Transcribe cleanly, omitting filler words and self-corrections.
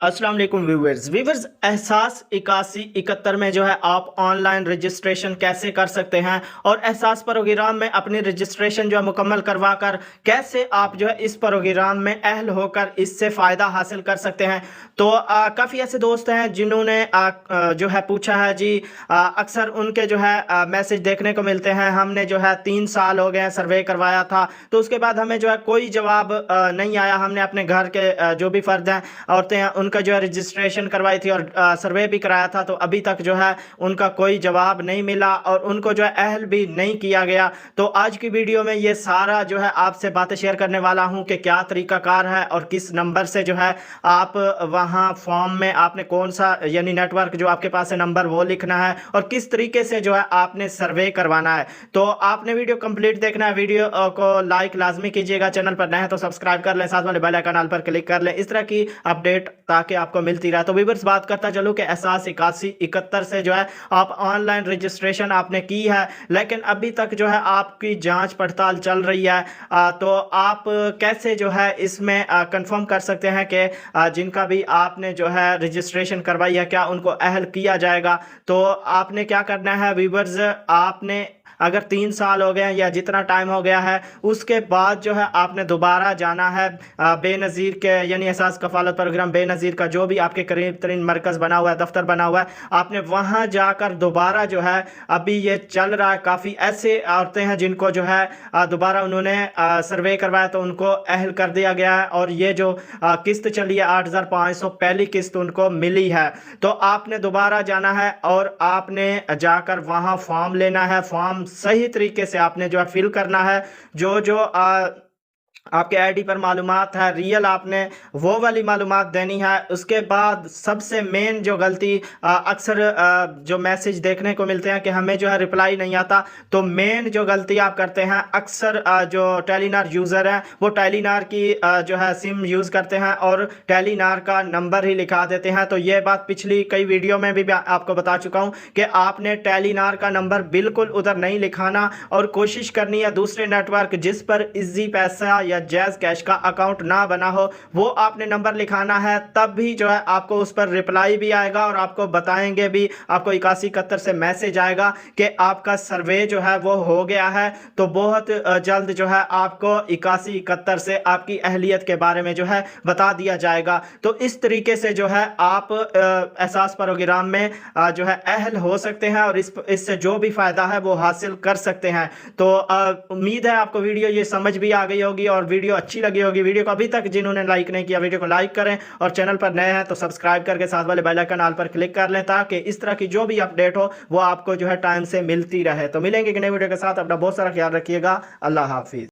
अस्सलाम वालेकुम व्यूवर्स एहसास 8171 में जो है आप ऑनलाइन रजिस्ट्रेशन कैसे कर सकते हैं और एहसास प्रोग्राम में अपनी रजिस्ट्रेशन जो है मुकम्मल करवा कर कैसे आप जो है इस प्रोग्राम में अहल होकर इससे फ़ायदा हासिल कर सकते हैं। तो काफ़ी ऐसे दोस्त हैं जिन्होंने जो है पूछा है जी। अक्सर उनके जो है मैसेज देखने को मिलते हैं, हमने जो है 3 साल हो गए हैं सर्वे करवाया था तो उसके बाद हमें जो है कोई जवाब नहीं आया। हमने अपने घर के जो भी फ़र्द हैं, औरतें हैं, उनका जो है रजिस्ट्रेशन करवाई थी और सर्वे भी कराया था, तो अभी तक जो है उनका कोई जवाब नहीं मिला और उनको जो है अहल भी नहीं किया गया। तो आज की वीडियो में ये सारा जो है आपसे बातें शेयर करने वाला हूं कि क्या तरीकाकार है और किस नंबर से जो है आप वहां फॉर्म में आपने कौन सा यानी नेटवर्क जो आपके पास है नंबर वो लिखना है और किस तरीके से जो है आपने सर्वे करवाना है। तो आपने वीडियो कंप्लीट देखना है, वीडियो को लाइक लाजमी कीजिएगा, चैनल पर नए हैं तो सब्सक्राइब कर लें, साथ वाले बेल आइकन पर क्लिक कर लें इस तरह की अपडेट ताकि आपको मिलती रहे। तो व्यूअर्स बात करता चलूं कि एहसास 8171 से जो है आप ऑनलाइन रजिस्ट्रेशन आपने की है लेकिन अभी तक जो है आपकी जांच पड़ताल चल रही है। तो आप कैसे जो है इसमें कंफर्म कर सकते हैं कि जिनका भी आपने जो है रजिस्ट्रेशन करवाई है क्या उनको अहल किया जाएगा। तो आपने क्या करना है व्यूअर्स, आपने अगर 3 साल हो गए हैं या जितना टाइम हो गया है उसके बाद जो है आपने दोबारा जाना है बेनज़ीर के यानी एहसास कफ़ालत प्रोग्राम बेनज़ीर का जो भी आपके करीब तरीन मरकज़ बना हुआ है, दफ्तर बना हुआ है, आपने वहाँ जाकर दोबारा जो है अभी ये चल रहा है। काफ़ी ऐसे औरतें हैं जिनको जो है दोबारा उन्होंने सर्वे करवाया तो उनको अहल कर दिया गया है और ये जो किस्त चली है 8500 पहली किस्त उनको मिली है। तो आपने दोबारा जाना है और आपने जाकर वहाँ फॉर्म लेना है। फॉर्म सही तरीके से आपने जो है फिल करना है, जो जो आपके आईडी पर मालूमात है रियल आपने वो वाली मालूमात देनी है। उसके बाद सबसे मेन जो गलती अक्सर जो मैसेज देखने को मिलते हैं कि हमें जो है रिप्लाई नहीं आता, तो मेन जो गलती आप करते हैं अक्सर जो टेलीनार यूज़र हैं वो टेलीनार की जो है सिम यूज़ करते हैं और टेलीनार का नंबर ही लिखा देते हैं। तो ये बात पिछली कई वीडियो में भी आपको बता चुका हूँ कि आपने टेलीनार का नंबर बिल्कुल उधर नहीं लिखाना और कोशिश करनी है दूसरे नेटवर्क जिस पर इजी पैसा या जैज़ कैश का अकाउंट ना बना हो वो आपने नंबर लिखाना है, तब भी जो है आपको उस पर रिप्लाई भी आएगा और आपको बताएंगे भी, आपको 8171 से मैसेज आएगा कि आपका सर्वे जो है वो हो गया है। तो बहुत जल्द जो है आपको 8171 से आपकी अहलियत के बारे में जो है बता दिया जाएगा। तो इस तरीके से जो है आप एहसास प्रोग्राम में जो है अहल हो सकते हैं और इससे जो भी फ़ायदा है वो हासिल कर सकते हैं। तो उम्मीद है आपको वीडियो ये समझ भी आ गई होगी और वीडियो अच्छी लगी होगी। वीडियो को अभी तक जिन्होंने लाइक नहीं किया वीडियो को लाइक करें और चैनल पर नए हैं तो सब्सक्राइब करके साथ वाले बेल आइकन ऑल पर क्लिक कर लें ताकि इस तरह की जो भी अपडेट हो वो आपको जो है टाइम से मिलती रहे। तो मिलेंगे कि नई वीडियो के साथ, अपना बहुत सारा ख्याल रखिएगा। अल्लाह हाफिज़।